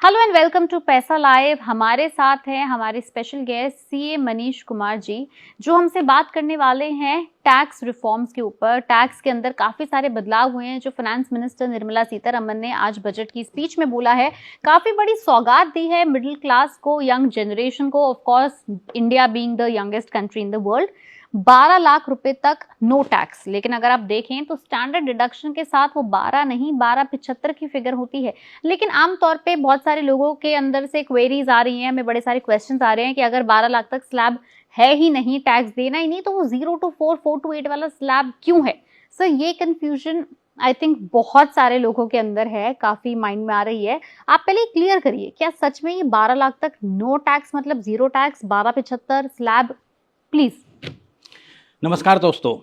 Hello and welcome to Paisa live. हमारे साथ हैं हमारे special guest CA Manish Kumar ji, जो हमसे बात करने वाले हैं टैक्स रिफॉर्म्स के ऊपर। टैक्स के अंदर काफी सारे बदलाव हुए हैं जो फाइनेंस मिनिस्टर निर्मला सीतारमन ने आज बजट की स्पीच में बोला है। काफी बड़ी सौगात दी है मिडिल क्लास को, यंग जनरेशन को। Of course India being the youngest country in the world, 12 lakh रुपए तक नो टैक्स। लेकिन अगर आप देखें तो स्टैंडर्ड डिडक्शन के साथ वो 12 नहीं 12,75 की फिगर होती है। लेकिन आमतौर पे बहुत सारे लोगों के अंदर से क्वेरीज आ रही हैं, हमें बड़े सारे क्वेश्चंस आ रहे हैं कि अगर 12 लाख तक स्लैब है ही नहीं, टैक्स देना ही नहीं, तो वो 0 to 4, 4 to 8 वाला स्लैब क्यों है। सो ये कंफ्यूजन आई थिंक बहुत सारे लोगों के अंदर है, काफी माइंड में आ रही है। आप पहले क्लियर करिए, क्या सच में ये 12 लाख तक नो टैक्स मतलब 0 टैक्स, 12,75 स्लैब, प्लीज। नमस्कार दोस्तों,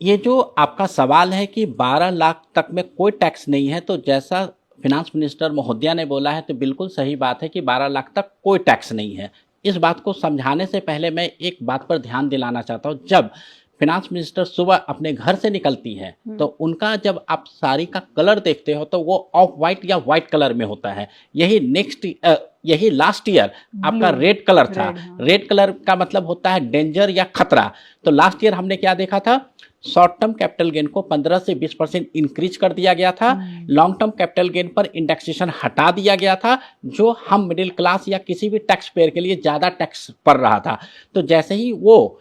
ये जो आपका सवाल है कि 12 लाख तक में कोई टैक्स नहीं है, तो जैसा फिनांस मिनिस्टर महोदया ने बोला है तो बिल्कुल सही बात है कि 12 लाख तक कोई टैक्स नहीं है। इस बात को समझाने से पहले मैं एक बात पर ध्यान दिलाना चाहता हूँ। जब फिनांस मिनिस्टर सुबह अपने घर से निकलती है तो उनका जब आप साड़ी का कलर देखते हो तो वो ऑफ वाइट या वाइट कलर में होता है। यही लास्ट ईयर आपका रेड कलर था। रेड कलर का मतलब होता है डेंजर या खतरा। तो लास्ट ईयर हमने क्या देखा था, शॉर्ट टर्म कैपिटल गेन को 15 से 20% इंक्रीज कर दिया गया था। लॉन्ग टर्म कैपिटल गेन पर इंडेक्सेशन हटा दिया गया था, जो हम मिडिल क्लास या किसी भी टैक्स पेयर के लिए ज़्यादा टैक्स पड़ रहा था। तो जैसे ही वो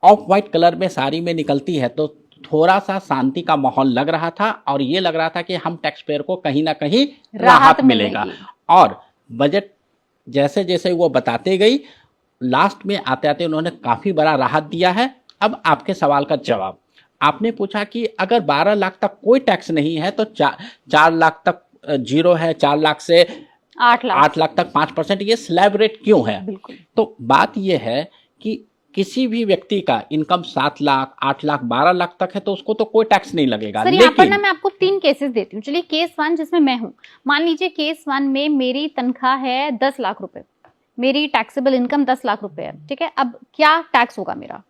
ऑफ वाइट कलर में साड़ी में निकलती है तो थोड़ा सा शांति का माहौल लग रहा था और ये लग रहा था कि हम टैक्स पेयर को कहीं ना कहीं राहत मिलेगा। और बजट जैसे जैसे वो बताते गई, लास्ट में आते आते उन्होंने काफ़ी बड़ा राहत दिया है। अब आपके सवाल का जवाब, आपने पूछा कि अगर 12 लाख तक कोई टैक्स नहीं है तो 4 लाख तक जीरो है, 4 लाख से 8 लाख तक 5%, ये स्लैब रेट क्यों है। तो बात ये है कि किसी भी व्यक्ति का इनकम 7 लाख, 8 लाख, 12 लाख तक है तो उसको तो कोई टैक्स नहीं लगेगा। सर, यहाँ पर ना मैं आपको 3 केसेस देती हूँ। चलिए केस 1 जिसमें मैं हूँ, मान लीजिए केस 1 में मेरी तनख्वाह है 10 लाख रुपए, मेरी टैक्सेबल इनकम 10 लाख रुपए है, ठीक है। अब क्या टैक्स होगा मेरा?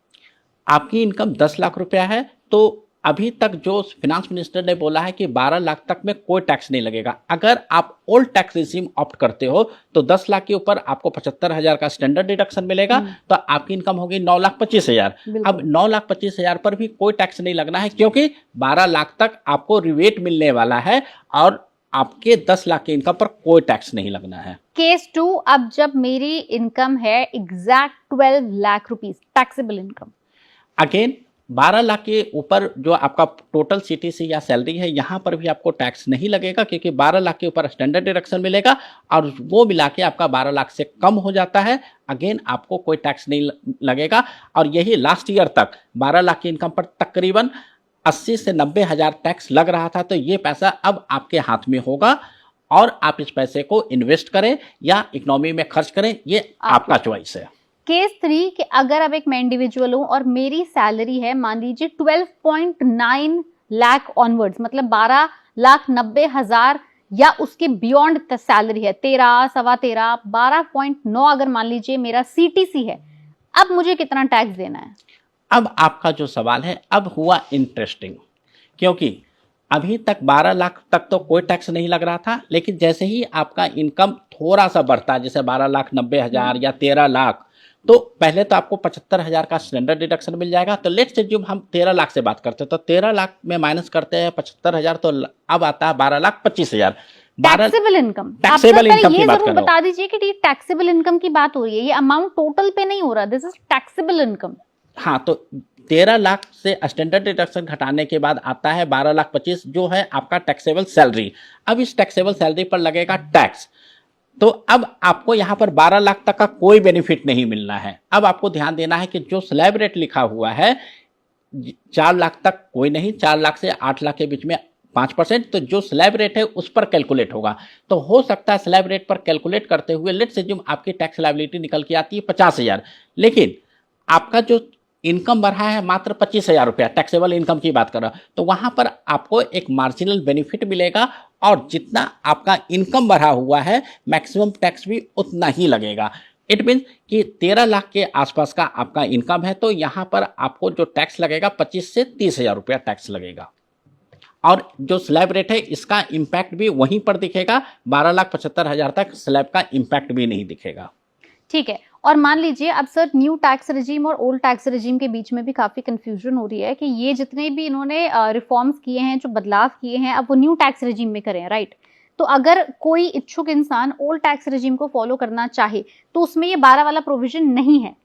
आपकी इनकम 10 लाख रुपया है तो अभी तक जो फिनांस मिनिस्टर ने बोला है कि 12 लाख तक में कोई टैक्स नहीं लगेगा। अगर आप ओल्ड टैक्स रिजीम ऑप्ट करते हो तो 10 लाख के ऊपर आपको 75,000 का स्टैंडर्ड डिडक्शन मिलेगा, तो आपकी इनकम होगी 9,25,000। अब 9,25,000 पर भी कोई टैक्स नहीं लगना है, क्योंकि 12 लाख तक आपको रिबेट मिलने वाला है और आपके 10 लाख की इनकम पर कोई टैक्स नहीं लगना है। केस 2, अब जब मेरी इनकम है exact 12 lakh rupees taxable income, again 12 lakh के ऊपर जो आपका टोटल सीटीसी या सैलरी है, यहाँ पर भी आपको टैक्स नहीं लगेगा, क्योंकि 12 लाख के ऊपर स्टैंडर्ड डिडक्शन मिलेगा और वो मिला के आपका 12 लाख से कम हो जाता है। अगेन आपको कोई टैक्स नहीं लगेगा। और यही लास्ट ईयर तक 12 लाख की इनकम पर तकरीबन 80 से 90 हज़ार टैक्स लग रहा था। तो ये पैसा अब आपके हाथ में होगा और आप इस पैसे को इन्वेस्ट करें या इकोनॉमी में खर्च करें, ये आपका चॉइस है। केस 3 कि अगर अब एक मैं इंडिविजुअल हूं और मेरी सैलरी है मान लीजिए 12.9 लाख ऑनवर्ड्स, मतलब 12,90,000 या उसके बियॉन्ड सैलरी है, 13, सवा 13, 12.9 अगर मान लीजिए मेरा सीटीसी है, अब मुझे कितना टैक्स देना है? अब आपका जो सवाल है अब हुआ इंटरेस्टिंग, क्योंकि अभी तक 12 लाख तक तो कोई टैक्स नहीं लग रहा था, लेकिन जैसे ही आपका इनकम थोड़ा सा बढ़ता है, जैसे 12,90,000 या 13 लाख, तो पहले तो आपको 75,000 का स्टैंडर्ड डिडक्शन मिल जाएगा। तो लेट्स एज्यूम हम 13 लाख से बात करते हैं, तो 13 लाख में माइनस करते हैं 75,000, तो अब आता है 12,25,000 टैक्सेबल इनकम। टैक्सेबल इनकम की बात कर रहा हूं। बता दीजिए कि ये टैक्सेबल इनकम की बात हो रही है, ये अमाउंट टोटल पे नहीं हो रहा, दिस इज टैक्सेबल इनकम। हाँ, तो 13 लाख से स्टैंडर्ड डिडक्शन घटाने के बाद आता है 12,25,000, जो है आपका टैक्सेबल सैलरी। अब इस टैक्सेबल सैलरी पर लगेगा टैक्स। तो अब आपको यहाँ पर 12 लाख तक का कोई बेनिफिट नहीं मिलना है। अब आपको ध्यान देना है कि जो स्लैब रेट लिखा हुआ है 4 लाख तक कोई नहीं, 4 लाख से 8 लाख के बीच में 5%, तो जो स्लैब रेट है उस पर कैलकुलेट होगा। तो हो सकता है स्लैब रेट पर कैलकुलेट करते हुए लेट्स अज्यूम आपकी टैक्स लायबिलिटी निकल के आती है 50,000, लेकिन आपका जो इनकम बढ़ा है मात्र 25,000 रुपया, टैक्सेबल इनकम की बात कर रहा हूं, तो वहां पर आपको एक मार्जिनल बेनिफिट मिलेगा और जितना आपका इनकम बढ़ा हुआ है मैक्सिमम टैक्स भी उतना ही लगेगा। इट मीन्स कि 13 लाख के आसपास का आपका इनकम है तो यहाँ पर आपको जो टैक्स लगेगा 25 से 30,000 रुपया टैक्स लगेगा। और जो स्लैब रेट है इसका इम्पैक्ट भी वहीं पर दिखेगा, 12,75,000 तक स्लैब का इम्पैक्ट भी नहीं दिखेगा। ठीक है। और मान लीजिए अब सर न्यू टैक्स रेजिम और ओल्ड टैक्स रेजिम के बीच में भी काफी कंफ्यूजन हो रही है कि ये जितने भी इन्होंने रिफॉर्म्स किए हैं, जो बदलाव किए हैं, अब वो न्यू टैक्स रेजिम में करें, राइट? तो अगर कोई इच्छुक इंसान ओल्ड टैक्स रेजिम को फॉलो करना चाहे तो उसमें ये 12 वाला प्रोविजन नहीं है।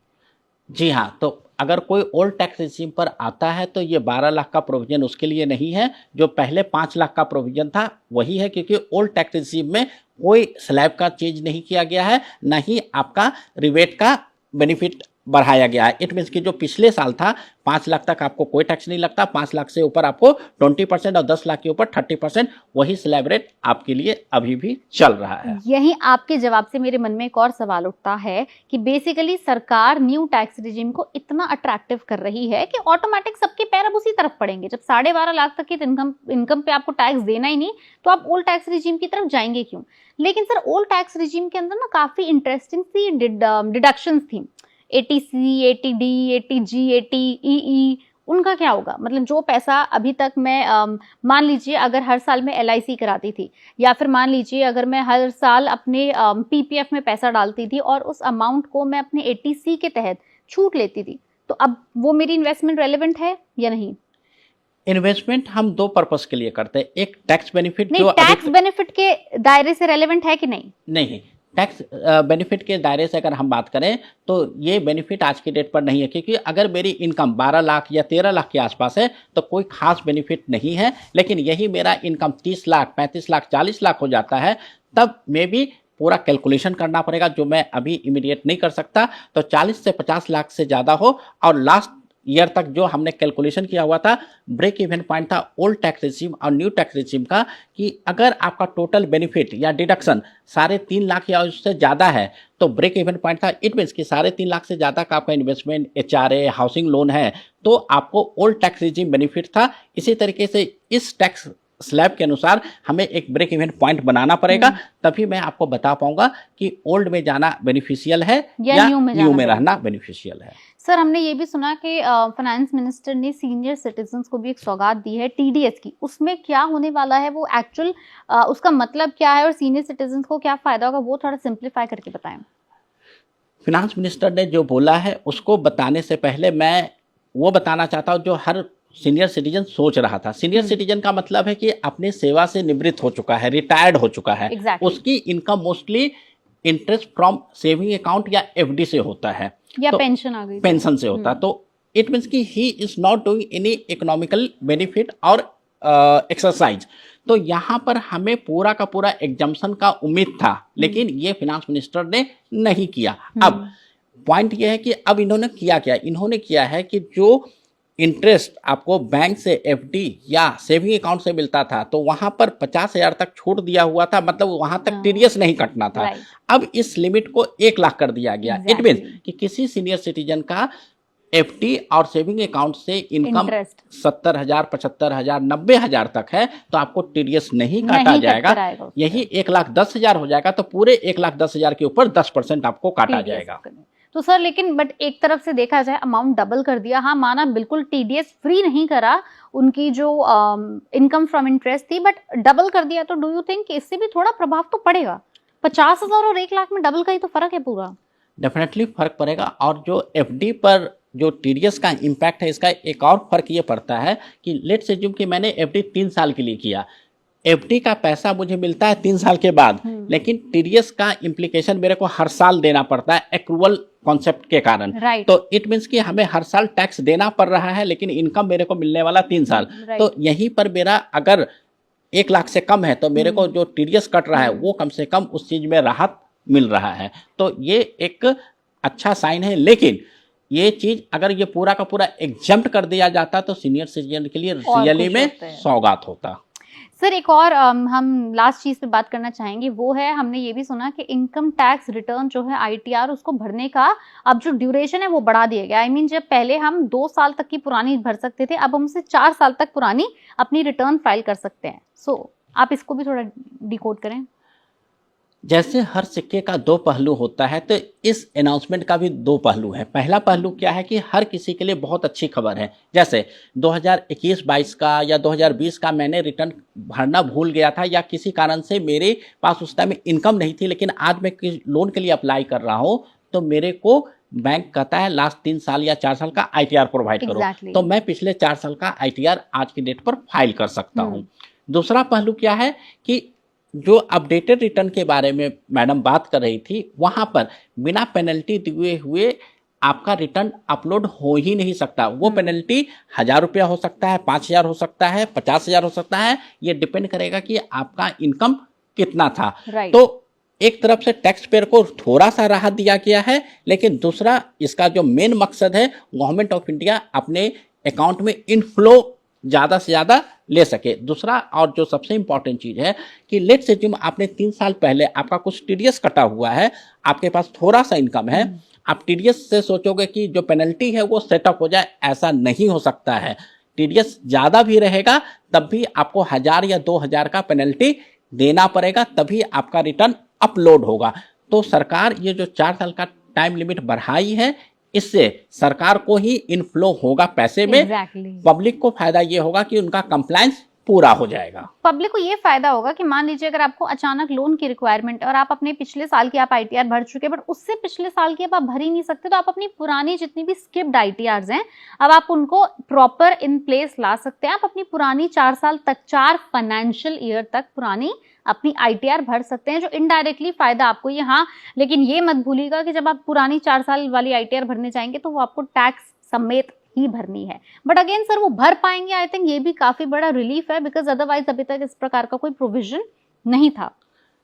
जी हाँ, तो अगर कोई ओल्ड टैक्स रेजिम पर आता है तो ये 12 लाख का प्रोविजन उसके लिए नहीं है। जो पहले 5 लाख का प्रोविजन था वही है, क्योंकि ओल्ड टैक्स रेजिम में कोई स्लैब का चेंज नहीं किया गया है, ना ही आपका रिबेट का बेनिफिट बढ़ाया गया है। इट मीन्स कि जो पिछले साल था 5 लाख तक आपको कोई टैक्स नहीं लगता, 5 लाख से ऊपर आपको 20% और 10 लाख के ऊपर 30%, वही स्लैब रेट आपके लिए अभी भी चल रहा है। यही आपके जवाब से मेरे मन में एक और सवाल उठता है कि बेसिकली सरकार न्यू टैक्स रेजिम को इतना अट्रैक्टिव कर रही है कि ऑटोमेटिक सबके पैर अब उसी तरफ पड़ेंगे। जब 12.5 लाख तक की इनकम पे आपको टैक्स देना ही नहीं, तो आप ओल्ड टैक्स रेजिम की तरफ जाएंगे क्यों? लेकिन सर ओल्ड टैक्स रेजिम के अंदर ना काफी इंटरेस्टिंग सी डिडक्शंस थी, ATC, ATD, ATG, ATEE, उनका क्या होगा? मतलब जो पैसा अभी तक मैं मान लीजिए अगर हर साल मैं LIC कराती थी, या फिर मान लीजिए अगर मैं हर साल अपने PPF में पैसा डालती थी और उस अमाउंट को मैं अपने ATC के तहत छूट लेती थी, तो अब वो मेरी इन्वेस्टमेंट रेलेवेंट है या नहीं? इन्वेस्टमेंट हम 2 पर्पस के लिए करते हैं। एक टैक्स बेनिफिट, नहीं, जो टैक्स बेनिफिट के दायरे से रेलेवेंट है कि नहीं? नहीं, टैक्स बेनिफिट के दायरे से अगर हम बात करें तो ये बेनिफिट आज की डेट पर नहीं है, क्योंकि अगर मेरी इनकम 12 लाख या 13 लाख के आसपास है तो कोई खास बेनिफिट नहीं है। लेकिन यही मेरा इनकम 30 लाख, 35 लाख, 40 लाख हो जाता है, तब में भी पूरा कैलकुलेशन करना पड़ेगा, जो मैं अभी इमीडिएट नहीं कर सकता। तो 40 से 50 लाख से ज़्यादा हो, और लास्ट ईयर तक जो हमने कैलकुलेशन किया हुआ था, ब्रेक इवन पॉइंट था ओल्ड टैक्स रेजिम और न्यू टैक्स रेजिम का, कि अगर आपका टोटल बेनिफिट या डिडक्शन 3.5 लाख या उससे ज़्यादा है तो ब्रेक इवन पॉइंट था। इट मीन्स कि 3.5 लाख से ज़्यादा का आपका इन्वेस्टमेंट, HRA, हाउसिंग लोन है, तो आपको ओल्ड टैक्स रेजिम बेनिफिट था। इसी तरीके से इस टैक्स स्लैब के अनुसार हमें एक ब्रेक इवन पॉइंट बनाना पड़ेगा, तभी मैं आपको बता पाऊंगा कि ओल्ड में जाना बेनिफिशियल है या न्यू में रहना बेनिफिशियल है। सर हमने ये भी सुना कि फाइनेंस मिनिस्टर ने सीनियर सिटीजन्स को भी एक सौगात दी है TDS की, उसमें क्या होने वाला है, वो एक्चुअल उसका मतलब क्या है और सीनियर सिटीजन्स को क्या फायदा होगा, वो थोड़ा सिंप्लीफाई करके बताएं। फिनांस मिनिस्टर ने जो बोला है उसको बताने से पहले मैं वो बताना चाहता हूँ जो हर सीनियर सिटीजन सोच रहा था। सीनियर सिटीजन का मतलब है कि अपने सेवा से निवृत्त हो चुका है, रिटायर्ड हो चुका है। Exactly. उसकी income mostly interest from saving account या FD से होता है, या तो पेंशन आ गई, पेंशन से होता है। तो इट मीन्स कि he is not doing any economical benefit और एक्सरसाइज। तो यहाँ पर हमें पूरा का पूरा एग्जम्पशन का उम्मीद था, लेकिन ये फिनांस मिनिस्टर ने नहीं किया। अब पॉइंट ये है कि अब इन्होंने किया क्या, इन्होंने किया है कि जो इंटरेस्ट आपको बैंक से FD या सेविंग अकाउंट से मिलता था तो वहां पर 50,000 तक छूट दिया हुआ था, मतलब वहां तक TDS नहीं कटना था। अब इस लिमिट को 1 लाख कर दिया गया। इट मीन कि किसी सीनियर सिटीजन का FD और सेविंग अकाउंट से इनकम 70,000, 75,000, 90,000 तक है तो आपको TDS नहीं काटा जाएगा। यही 1,10,000 हो जाएगा तो पूरे 1,10,000 के ऊपर 10% आपको काटा जाएगा। तो सर लेकिन बट एक तरफ से देखा जाए अमाउंट डबल कर दिया, हाँ माना बिल्कुल TDS फ्री नहीं करा उनकी जो इनकम फ्रॉम इंटरेस्ट थी, बट डबल कर दिया, तो डू यू थिंक इससे भी थोड़ा प्रभाव तो पड़ेगा? 50,000 और 1 लाख में डबल का ही तो फर्क है पूरा। डेफिनेटली फर्क पड़ेगा। और जो FD पर जो TDS का इम्पैक्ट है, इसका एक और फर्क ये पड़ता है कि लेट्स एज्यूम कि मैंने FD 3 साल के लिए किया, FD का पैसा मुझे मिलता है 3 साल के बाद, लेकिन TDS का इम्प्लीकेशन मेरे को हर साल देना पड़ता है एक्रूवल कॉन्सेप्ट के कारण। तो इट मीन्स कि हमें हर साल टैक्स देना पड़ रहा है, लेकिन इनकम मेरे को मिलने वाला 3 साल। तो यहीं पर मेरा अगर 1 लाख से कम है तो मेरे को जो TDS कट रहा है वो कम से कम उस चीज में राहत मिल रहा है। तो ये एक अच्छा साइन है। लेकिन ये चीज अगर ये पूरा का पूरा एग्जम्प्ट कर दिया जाता तो सीनियर सिटीजन के लिए रियली में सौगात होता। सर एक और हम लास्ट चीज पे बात करना चाहेंगे, वो है हमने ये भी सुना कि इनकम टैक्स रिटर्न जो है ITR उसको भरने का अब जो ड्यूरेशन है वो बढ़ा दिया गया। आई मीन जब पहले हम 2 साल तक की पुरानी भर सकते थे, अब हम उसे 4 साल तक पुरानी अपनी रिटर्न फाइल कर सकते हैं। सो आप इसको भी थोड़ा डिकोड करें। जैसे हर सिक्के का दो पहलू होता है, तो इस अनाउंसमेंट का भी दो पहलू है। पहला पहलू क्या है कि हर किसी के लिए बहुत अच्छी खबर है। जैसे 2021-22 का या 2020 का मैंने रिटर्न भरना भूल गया था या किसी कारण से मेरे पास उस टाइम इनकम नहीं थी, लेकिन आज मैं लोन के लिए अप्लाई कर रहा हूँ, तो मेरे को बैंक कहता है लास्ट 3 साल या 4 साल का ITR प्रोवाइड करो। Exactly. तो मैं पिछले 4 साल का ITR आज की डेट पर फाइल कर सकता हूँ। दूसरा पहलू क्या है कि जो अपडेटेड रिटर्न के बारे में मैडम बात कर रही थी, वहां पर बिना पेनल्टी दिए हुए आपका रिटर्न अपलोड हो ही नहीं सकता। वो पेनल्टी 1000 रुपया हो सकता है, 5000 हो सकता है, 50,000 हो सकता है। ये डिपेंड करेगा कि आपका इनकम कितना था। Right. तो एक तरफ से टैक्स पेयर को थोड़ा सा राहत दिया गया है, लेकिन दूसरा इसका जो मेन मकसद है, गवर्नमेंट ऑफ इंडिया अपने अकाउंट में इनफ्लो ज़्यादा से ज़्यादा ले सके। दूसरा और जो सबसे इंपॉर्टेंट चीज़ है कि लेट्स एज्यूम आपने 3 साल पहले आपका कुछ टीडीएस कटा हुआ है, आपके पास थोड़ा सा इनकम है, आप टीडीएस से सोचोगे कि जो पेनल्टी है वो सेटअप हो जाए, ऐसा नहीं हो सकता है। टीडीएस ज़्यादा भी रहेगा तब भी आपको 1000 या 2000 का पेनल्टी देना पड़ेगा, तभी आपका रिटर्न अपलोड होगा। तो सरकार ये जो 4 साल का टाइम लिमिट बढ़ाई है, इससे सरकार को ही इनफ्लो होगा पैसे में। Exactly. पब्लिक को फायदा ये होगा कि उनका कंप्लायंस पूरा हो जाएगा। पब्लिक को ये फायदा होगा कि मान लीजिए अगर आपको अचानक लोन की रिक्वायरमेंट और आप अपने पिछले साल की आप ITR भर चुके हैं, बट उससे पिछले साल की अब आप भर ही नहीं सकते, तो आप अपनी पुरानी जितनी भी स्किप्ड ITRs हैं, अब आप उनको प्रॉपर इन प्लेस ला सकते हैं। आप अपनी पुरानी 4 साल तक, 4 फाइनेंशियल ईयर तक पुरानी अपनी ITR भर सकते हैं, जो इनडायरेक्टली फायदा आपको ये। हाँ, लेकिन ये मत भूलिएगा कि जब आप पुरानी 4 साल वाली ITR भरने जाएंगे तो वो आपको टैक्स समेत ही भरनी है। बट अगेन सर, वो भर पाएंगे, आई थिंक ये भी काफी बड़ा रिलीफ है, बिकॉज अदरवाइज अभी तक इस प्रकार का कोई प्रोविजन नहीं था।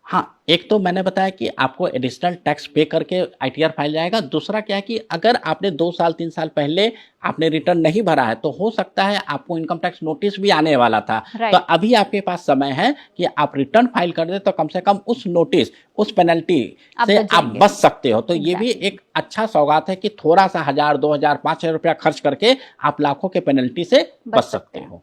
हाँ, एक तो मैंने बताया कि आपको एडिशनल टैक्स पे करके ITR फाइल जाएगा। दूसरा क्या है कि अगर आपने 2 साल 3 साल पहले आपने रिटर्न नहीं भरा है, तो हो सकता है आपको इनकम टैक्स नोटिस भी आने वाला था। तो अभी आपके पास समय है कि आप रिटर्न फाइल कर दे, तो कम से कम उस नोटिस, उस पेनल्टी से आप बच सकते हो। तो ये भी एक अच्छा सौगात है कि थोड़ा सा 1000, 2000, 5000 रुपया खर्च करके आप लाखों के पेनल्टी से बच सकते हो।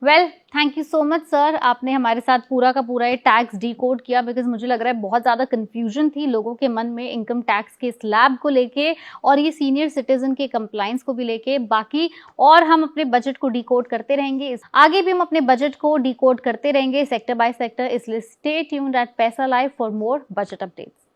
Well, thank you so much sir, आपने हमारे साथ पूरा का पूरा ये टैक्स डिकोड किया, बिकॉज मुझे लग रहा है बहुत ज़्यादा कंफ्यूजन थी लोगों के मन में इनकम टैक्स के स्लैब को लेके और ये सीनियर सिटीजन के कंप्लायंस को भी लेके। बाकी और हम अपने बजट को डिकोड करते रहेंगे, आगे भी हम अपने बजट को डिकोड करते रहेंगे सेक्टर बाय सेक्टर। इसलिए स्टे ट्यून्ड एट पैसा live for more budget updates.